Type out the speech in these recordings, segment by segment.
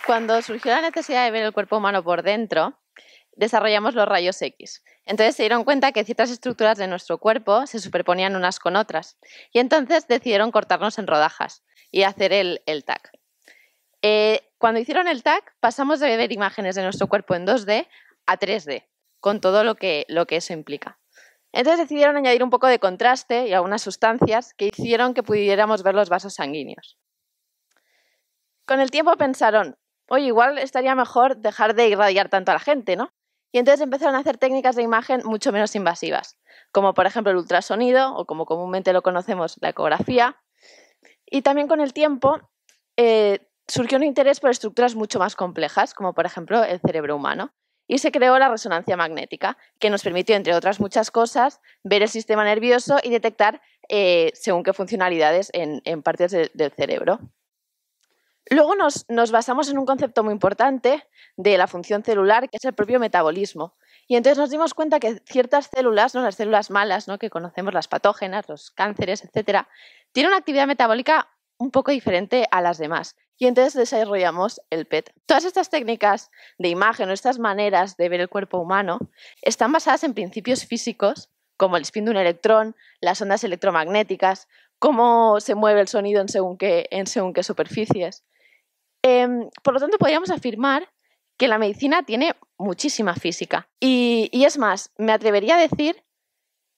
Cuando surgió la necesidad de ver el cuerpo humano por dentro, desarrollamos los rayos X. Entonces se dieron cuenta que ciertas estructuras de nuestro cuerpo se superponían unas con otras. Y entonces decidieron cortarnos en rodajas y hacer el TAC. Cuando hicieron el TAC, pasamos de ver imágenes de nuestro cuerpo en 2D a 3D, con todo lo que eso implica. Entonces decidieron añadir un poco de contraste y algunas sustancias que hicieron que pudiéramos ver los vasos sanguíneos. Con el tiempo pensaron, oye, igual estaría mejor dejar de irradiar tanto a la gente, ¿no? Y entonces empezaron a hacer técnicas de imagen mucho menos invasivas, como por ejemplo el ultrasonido, o como comúnmente lo conocemos, la ecografía. Y también con el tiempo surgió un interés por estructuras mucho más complejas, como por ejemplo el cerebro humano. Y se creó la resonancia magnética, que nos permitió, entre otras muchas cosas, ver el sistema nervioso y detectar según qué funcionalidades en partes del cerebro. Luego nos basamos en un concepto muy importante de la función celular, que es el propio metabolismo. Y entonces nos dimos cuenta que ciertas células, ¿no? Las células malas, ¿no? Que conocemos, las patógenas, los cánceres, etcétera, tienen una actividad metabólica un poco diferente a las demás. Y entonces desarrollamos el PET. Todas estas técnicas de imagen o estas maneras de ver el cuerpo humano están basadas en principios físicos, como el spin de un electrón, las ondas electromagnéticas, cómo se mueve el sonido en según qué superficies. Por lo tanto, podríamos afirmar que la medicina tiene muchísima física. Y es más, me atrevería a decir,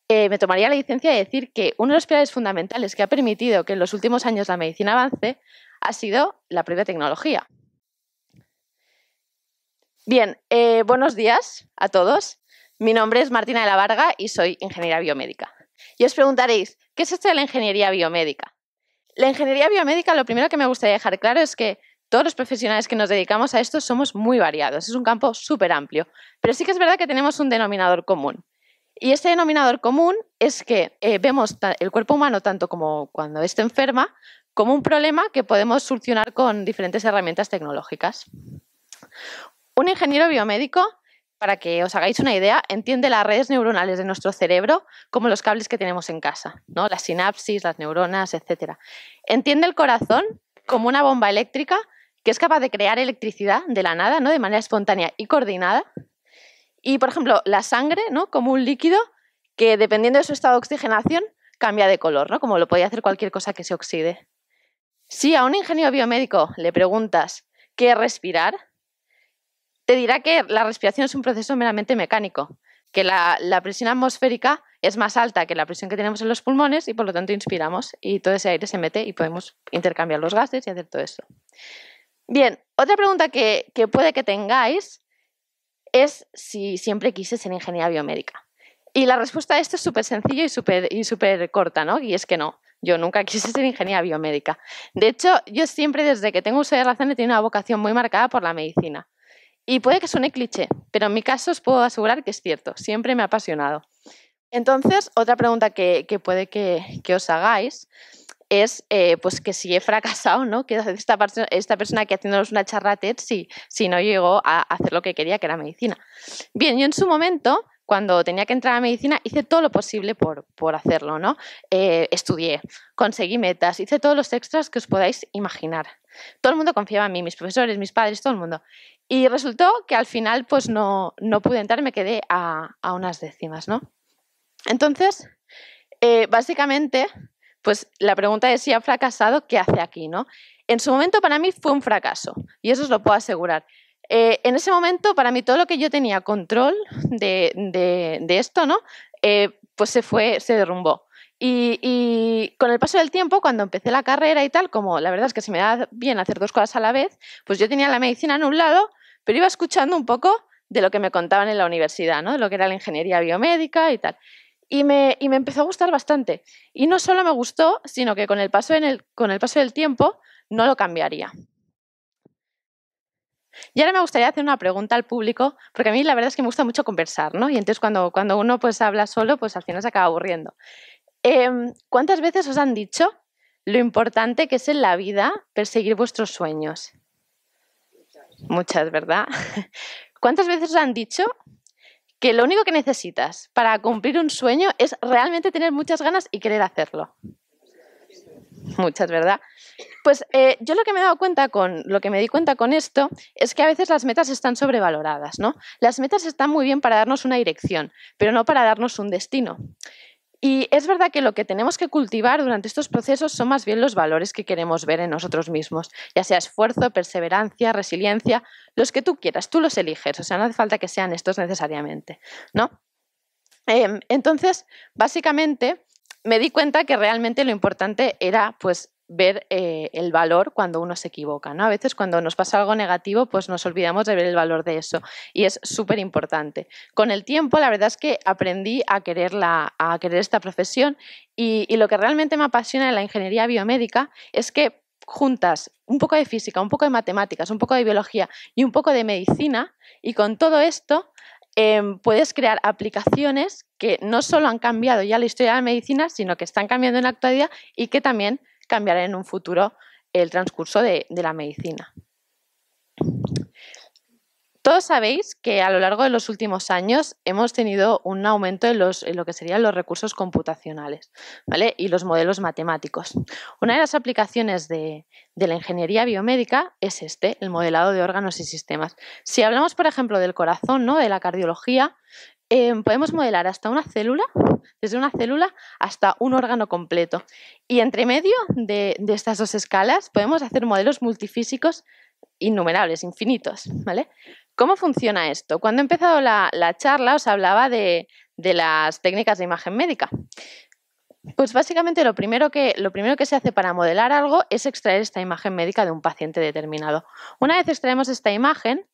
me tomaría la licencia de decir que uno de los pilares fundamentales que ha permitido que en los últimos años la medicina avance ha sido la propia tecnología. Bien, buenos días a todos. Mi nombre es Martina de la Varga y soy ingeniera biomédica. Y os preguntaréis, ¿qué es esto de la ingeniería biomédica? La ingeniería biomédica, lo primero que me gustaría dejar claro es que todos los profesionales que nos dedicamos a esto somos muy variados, es un campo súper amplio, pero sí que es verdad que tenemos un denominador común. Y este denominador común es que vemos el cuerpo humano tanto como cuando éste enferma, como un problema que podemos solucionar con diferentes herramientas tecnológicas. Un ingeniero biomédico, para que os hagáis una idea, entiende las redes neuronales de nuestro cerebro como los cables que tenemos en casa, ¿no? Las sinapsis, las neuronas, etc. Entiende el corazón como una bomba eléctrica que es capaz de crear electricidad de la nada, ¿no? De manera espontánea y coordinada. Y, por ejemplo, la sangre, ¿no? Como un líquido que, dependiendo de su estado de oxigenación, cambia de color, ¿no? Como lo podría hacer cualquier cosa que se oxide. Si a un ingeniero biomédico le preguntas qué es respirar, te dirá que la respiración es un proceso meramente mecánico, que la presión atmosférica es más alta que la presión que tenemos en los pulmones y por lo tanto inspiramos y todo ese aire se mete y podemos intercambiar los gases y hacer todo eso. Bien, otra pregunta que puede que tengáis es si siempre quise ser ingeniera biomédica. Y la respuesta a esto es súper sencilla y súper corta, ¿no? Y es que no, yo nunca quise ser ingeniera biomédica. De hecho, yo siempre desde que tengo uso de razón he tenido una vocación muy marcada por la medicina. Y puede que suene cliché, pero en mi caso os puedo asegurar que es cierto, siempre me ha apasionado. Entonces, otra pregunta que puede que os hagáis es pues que si he fracasado, ¿no? ¿Qué hace esta persona que haciéndonos una charla TED si no llegó a hacer lo que quería, que era medicina? Bien, yo en su momento, cuando tenía que entrar a medicina, hice todo lo posible por hacerlo, ¿no? Estudié, conseguí metas, hice todos los extras que os podáis imaginar. Todo el mundo confiaba en mí, mis profesores, mis padres, todo el mundo. Y resultó que al final pues no pude entrar, me quedé a unas décimas, ¿no? Entonces, básicamente, pues la pregunta es si ha fracasado, ¿qué hace aquí, no? En su momento para mí fue un fracaso y eso os lo puedo asegurar. En ese momento para mí todo lo que yo tenía control de esto, ¿no? Pues se derrumbó. Y con el paso del tiempo, cuando empecé la carrera y tal, como la verdad es que se me da bien hacer dos cosas a la vez, pues yo tenía la medicina en un lado, pero iba escuchando un poco de lo que me contaban en la universidad, ¿no? De lo que era la ingeniería biomédica y tal. Y me empezó a gustar bastante. Y no solo me gustó, sino que con el paso del tiempo no lo cambiaría. Y ahora me gustaría hacer una pregunta al público, porque a mí la verdad es que me gusta mucho conversar, ¿no? Y entonces cuando uno pues habla solo, pues al final se acaba aburriendo. ¿Cuántas veces os han dicho lo importante que es en la vida perseguir vuestros sueños? Muchas, ¿verdad? ¿Cuántas veces os han dicho que lo único que necesitas para cumplir un sueño es realmente tener muchas ganas y querer hacerlo? muchas, ¿verdad? Pues yo lo que me he dado cuenta lo que me di cuenta con esto es que a veces las metas están sobrevaloradas, ¿no? Las metas están muy bien para darnos una dirección, pero no para darnos un destino. Y es verdad que lo que tenemos que cultivar durante estos procesos son más bien los valores que queremos ver en nosotros mismos, ya sea esfuerzo, perseverancia, resiliencia, los que tú quieras, tú los eliges, o sea, no hace falta que sean estos necesariamente, ¿no? Entonces, básicamente, me di cuenta que realmente lo importante era, pues, ver el valor cuando uno se equivoca, ¿no? A veces cuando nos pasa algo negativo, pues nos olvidamos de ver el valor de eso y es súper importante. Con el tiempo, la verdad es que aprendí a querer esta profesión y lo que realmente me apasiona en la ingeniería biomédica es que juntas un poco de física, un poco de matemáticas, un poco de biología y un poco de medicina y con todo esto puedes crear aplicaciones que no solo han cambiado ya la historia de la medicina, sino que están cambiando en la actualidad y que también cambiará en un futuro el transcurso de la medicina. Todos sabéis que a lo largo de los últimos años hemos tenido un aumento en lo que serían los recursos computacionales, ¿vale? Y los modelos matemáticos. Una de las aplicaciones de la ingeniería biomédica es el modelado de órganos y sistemas. Si hablamos, por ejemplo, del corazón, ¿no? De la cardiología, podemos modelar hasta una célula, desde una célula hasta un órgano completo. Y entre medio de estas dos escalas podemos hacer modelos multifísicos innumerables, infinitos, ¿vale? ¿Cómo funciona esto? Cuando he empezado la charla os hablaba de las técnicas de imagen médica. Pues básicamente lo primero que se hace para modelar algo es extraer esta imagen médica de un paciente determinado. Una vez extraemos esta imagen,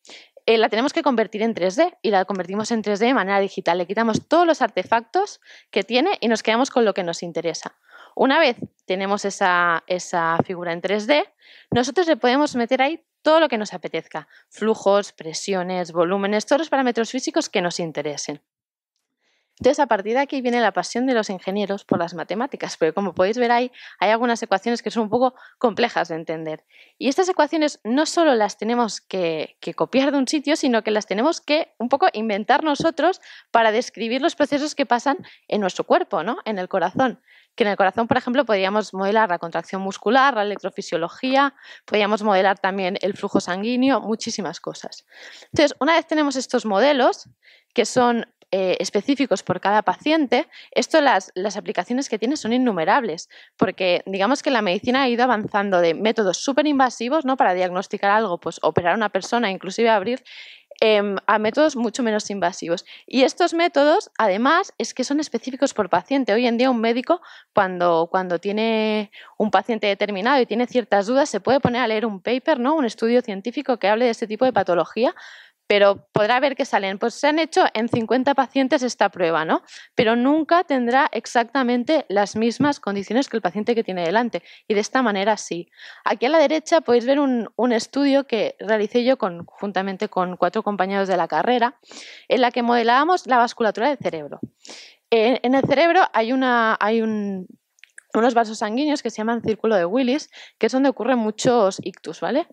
la tenemos que convertir en 3D y la convertimos en 3D de manera digital. Le quitamos todos los artefactos que tiene y nos quedamos con lo que nos interesa. Una vez tenemos esa figura en 3D, nosotros le podemos meter ahí todo lo que nos apetezca. Flujos, presiones, volúmenes, todos los parámetros físicos que nos interesen. Entonces, a partir de aquí viene la pasión de los ingenieros por las matemáticas, porque como podéis ver ahí, hay algunas ecuaciones que son un poco complejas de entender. Y estas ecuaciones no solo las tenemos que copiar de un sitio, sino que las tenemos que un poco inventar nosotros para describir los procesos que pasan en nuestro cuerpo, ¿no? En el corazón. Que en el corazón, por ejemplo, podríamos modelar la contracción muscular, la electrofisiología, podríamos modelar también el flujo sanguíneo, muchísimas cosas. Entonces, una vez tenemos estos modelos, que son específicos por cada paciente, las aplicaciones que tiene son innumerables, porque digamos que la medicina ha ido avanzando de métodos súper invasivos, ¿no? Para diagnosticar algo, pues operar a una persona, inclusive abrir, a métodos mucho menos invasivos. Y estos métodos, además, es que son específicos por paciente. Hoy en día un médico, cuando tiene un paciente determinado y tiene ciertas dudas, se puede poner a leer un paper, ¿no? Un estudio científico que hable de este tipo de patología, pero podrá ver que salen, pues se han hecho en 50 pacientes esta prueba, ¿no? Pero nunca tendrá exactamente las mismas condiciones que el paciente que tiene delante. Y de esta manera sí. Aquí a la derecha podéis ver un estudio que realicé yo juntamente con 4 compañeros de la carrera, en la que modelábamos la vasculatura del cerebro. En el cerebro hay unos vasos sanguíneos que se llaman círculo de Willis, que es donde ocurren muchos ictus, ¿vale?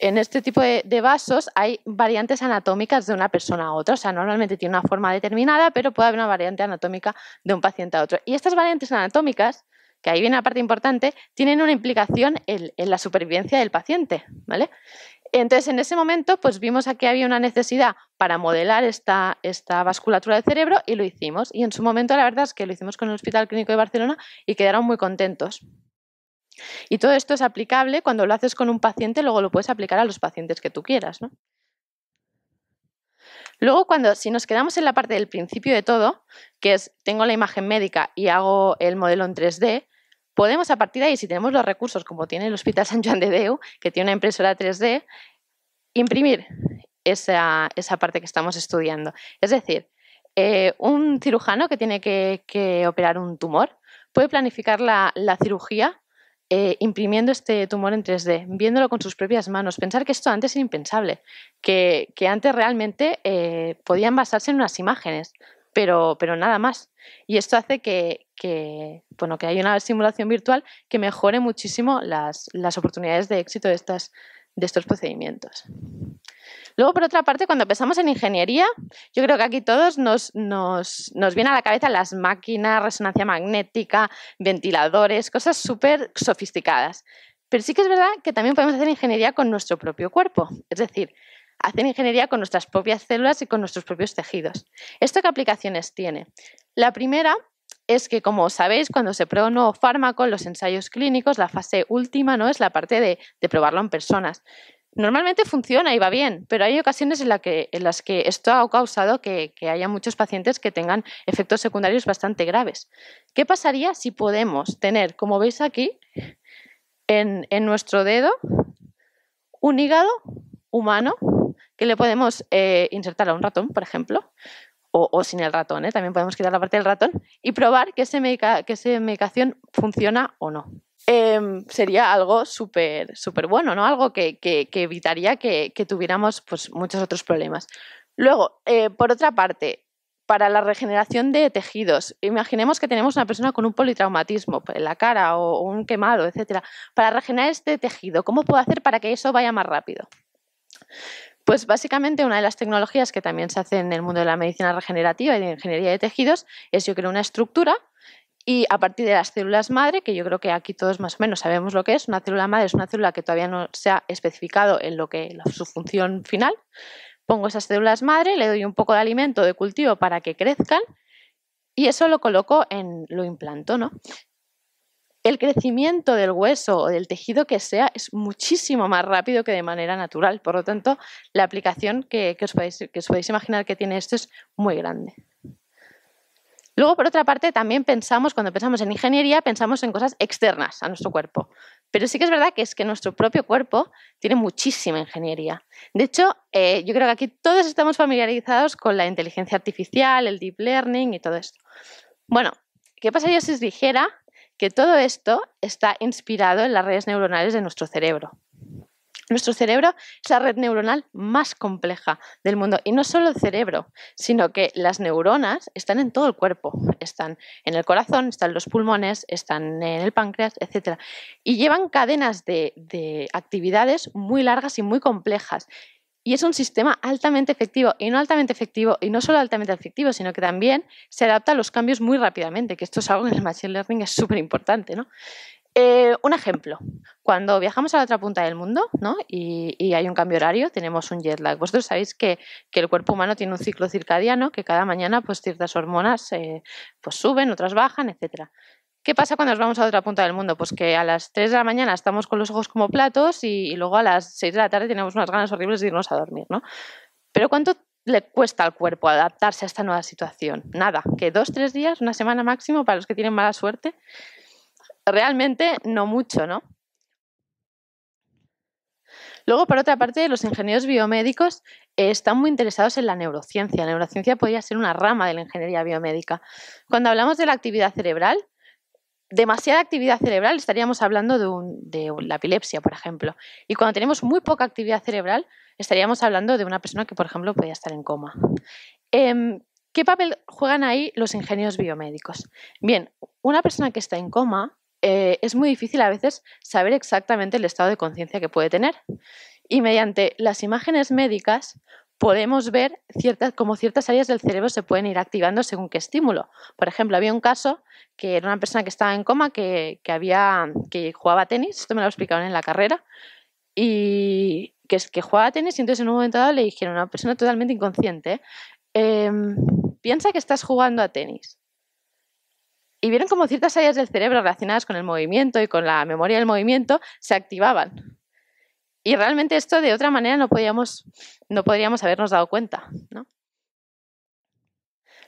En este tipo de vasos hay variantes anatómicas de una persona a otra, o sea, normalmente tiene una forma determinada, pero puede haber una variante anatómica de un paciente a otro. Y estas variantes anatómicas, que ahí viene la parte importante, tienen una implicación en la supervivencia del paciente, ¿vale? Entonces, en ese momento, pues vimos que había una necesidad para modelar esta vasculatura del cerebro y lo hicimos. Y en su momento, la verdad es que lo hicimos con el Hospital Clínico de Barcelona y quedaron muy contentos. Y todo esto es aplicable cuando lo haces con un paciente, luego lo puedes aplicar a los pacientes que tú quieras, ¿no? Luego, si nos quedamos en la parte del principio de todo, que es tengo la imagen médica y hago el modelo en 3D, podemos a partir de ahí, si tenemos los recursos como tiene el Hospital Sant Joan de Déu, que tiene una impresora 3D, imprimir esa parte que estamos estudiando. Es decir, un cirujano que tiene que operar un tumor puede planificar la cirugía imprimiendo este tumor en 3D, viéndolo con sus propias manos. Pensar que esto antes era impensable, que antes realmente podían basarse en unas imágenes, pero nada más. Y esto hace que haya una simulación virtual que mejore muchísimo las oportunidades de éxito de estos procedimientos. Luego, por otra parte, cuando pensamos en ingeniería, yo creo que aquí todos nos viene a la cabeza las máquinas, resonancia magnética, ventiladores, cosas súper sofisticadas. Pero sí que es verdad que también podemos hacer ingeniería con nuestro propio cuerpo, es decir, hacer ingeniería con nuestras propias células y con nuestros propios tejidos. ¿Esto qué aplicaciones tiene? La primera es que, como sabéis, cuando se prueba un nuevo fármaco en los ensayos clínicos, la fase última, ¿no?, es la parte de probarlo en personas. Normalmente funciona y va bien, pero hay ocasiones en las que esto ha causado que haya muchos pacientes que tengan efectos secundarios bastante graves. ¿Qué pasaría si podemos tener, como veis aquí, en nuestro dedo, un hígado humano que le podemos insertar a un ratón, por ejemplo, o sin el ratón, también podemos quitar la parte del ratón y probar que esa medicación funciona o no? Sería algo súper bueno, ¿no? Algo que evitaría que tuviéramos pues, muchos otros problemas. Luego, por otra parte, para la regeneración de tejidos, imaginemos que tenemos una persona con un politraumatismo en la cara o un quemado, etcétera. Para regenerar este tejido, ¿cómo puedo hacer para que eso vaya más rápido? Pues básicamente una de las tecnologías que también se hace en el mundo de la medicina regenerativa y de ingeniería de tejidos es yo creo una estructura y a partir de las células madre, que yo creo que aquí todos más o menos sabemos lo que es, una célula madre es una célula que todavía no se ha especificado en su función final, pongo esas células madre, le doy un poco de alimento de cultivo para que crezcan y eso lo coloco lo implanto, ¿no? El crecimiento del hueso o del tejido que sea es muchísimo más rápido que de manera natural. Por lo tanto, la aplicación que os podéis imaginar que tiene esto es muy grande. Luego, por otra parte, también cuando pensamos en ingeniería, pensamos en cosas externas a nuestro cuerpo. Pero sí que es verdad que nuestro propio cuerpo tiene muchísima ingeniería. De hecho, yo creo que aquí todos estamos familiarizados con la inteligencia artificial, el deep learning y todo esto. Bueno, ¿qué pasaría si os dijera que todo esto está inspirado en las redes neuronales de nuestro cerebro? Nuestro cerebro es la red neuronal más compleja del mundo. Y no solo el cerebro, sino que las neuronas están en todo el cuerpo. Están en el corazón, están en los pulmones, están en el páncreas, etc. Y llevan cadenas de actividades muy largas y muy complejas. Y es un sistema altamente efectivo, y no solo altamente efectivo, sino que también se adapta a los cambios muy rápidamente, que esto es algo en el Machine Learning es súper importante, ¿no? Un ejemplo, cuando viajamos a la otra punta del mundo, ¿no?, y hay un cambio horario, tenemos un jet lag. Vosotros sabéis que el cuerpo humano tiene un ciclo circadiano, que cada mañana pues, ciertas hormonas pues, suben, otras bajan, etc. ¿Qué pasa cuando nos vamos a la otra punta del mundo? Pues que a las 3 de la mañana estamos con los ojos como platos y luego a las 6 de la tarde tenemos unas ganas horribles de irnos a dormir, ¿no? Pero ¿cuánto le cuesta al cuerpo adaptarse a esta nueva situación? Nada, que 2-3 días, una semana máximo para los que tienen mala suerte. Realmente no mucho, ¿no? Luego, por otra parte, los ingenieros biomédicos están muy interesados en la neurociencia. La neurociencia podría ser una rama de la ingeniería biomédica. Cuando hablamos de la actividad cerebral, demasiada actividad cerebral estaríamos hablando de la epilepsia, por ejemplo. Y cuando tenemos muy poca actividad cerebral, estaríamos hablando de una persona que, por ejemplo, podría estar en coma. ¿Qué papel juegan ahí los ingenieros biomédicos? Bien, una persona que está en coma es muy difícil a veces saber exactamente el estado de conciencia que puede tener. Y mediante las imágenes médicas podemos ver cómo ciertas áreas del cerebro se pueden ir activando según qué estímulo. Por ejemplo, había un caso que era una persona que estaba en coma que jugaba tenis, esto me lo explicaron en la carrera, y que jugaba tenis y entonces en un momento dado le dijeron a una persona totalmente inconsciente, piensa que estás jugando a tenis. Y vieron como ciertas áreas del cerebro relacionadas con el movimiento y con la memoria del movimiento se activaban. Y realmente esto de otra manera no podríamos habernos dado cuenta, ¿no?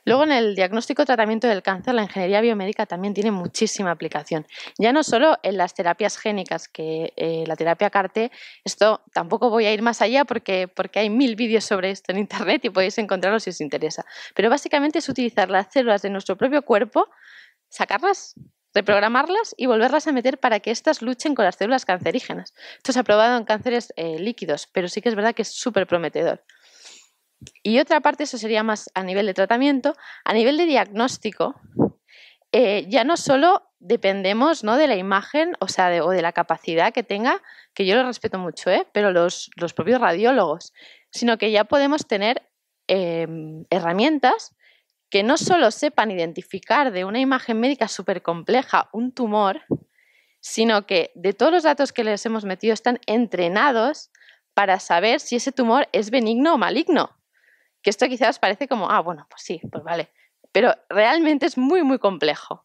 Luego, en el diagnóstico y tratamiento del cáncer, la ingeniería biomédica también tiene muchísima aplicación. Ya no solo en las terapias génicas, que la terapia CAR-T, esto tampoco voy a ir más allá porque hay 1000 vídeos sobre esto en internet y podéis encontrarlos si os interesa. Pero básicamente es utilizar las células de nuestro propio cuerpo, sacarlas, reprogramarlas y volverlas a meter para que éstas luchen con las células cancerígenas. Esto se ha probado en cánceres líquidos, pero sí que es verdad que es súper prometedor. Y otra parte, eso sería más a nivel de tratamiento. A nivel de diagnóstico, ya no solo dependemos, ¿no?, de la imagen, o de la capacidad que tenga, que yo lo respeto mucho, pero los propios radiólogos sino que ya podemos tener herramientas que no solo sepan identificar de una imagen médica súper compleja un tumor, sino que de todos los datos que les hemos metido están entrenados para saber si ese tumor es benigno o maligno. Que esto quizás parece como, bueno, pues sí, pues vale. Pero realmente es muy, muy complejo.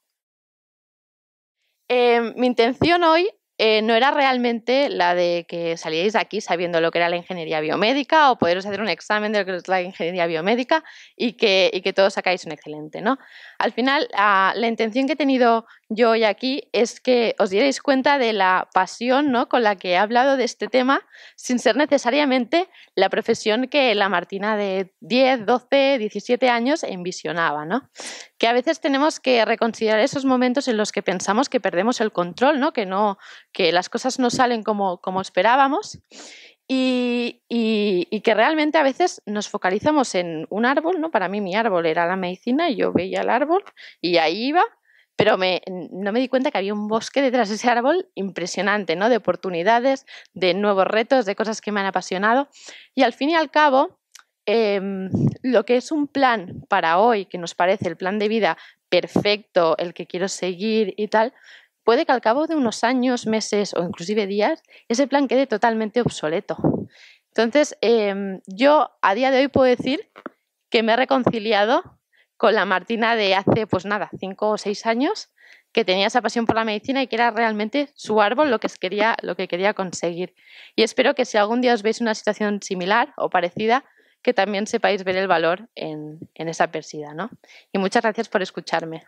Mi intención hoy no era realmente la de que salierais de aquí sabiendo lo que era la ingeniería biomédica o poderos hacer un examen de lo que es la ingeniería biomédica y que todos sacáis un excelente, ¿no? Al final, la intención que he tenido yo hoy aquí es que os dierais cuenta de la pasión, ¿no?, con la que he hablado de este tema sin ser necesariamente la profesión que la Martina de 10, 12, 17 años envisionaba, ¿no? Que a veces tenemos que reconsiderar esos momentos en los que pensamos que perdemos el control, ¿no? Que las cosas no salen como esperábamos y que realmente a veces nos focalizamos en un árbol, ¿no? Para mí mi árbol era la medicina y yo veía el árbol y ahí iba, pero no me di cuenta que había un bosque detrás de ese árbol impresionante, ¿no? De oportunidades, de nuevos retos, de cosas que me han apasionado y al fin y al cabo lo que es un plan para hoy, que nos parece el plan de vida perfecto, el que quiero seguir y tal, puede que al cabo de unos años, meses o inclusive días, ese plan quede totalmente obsoleto. Entonces, yo a día de hoy puedo decir que me he reconciliado con la Martina de hace, 5 o 6 años, que tenía esa pasión por la medicina y que era realmente su árbol lo que quería conseguir. Y espero que si algún día os veis una situación similar o parecida, que también sepáis ver el valor en esa adversidad, ¿no? Y muchas gracias por escucharme.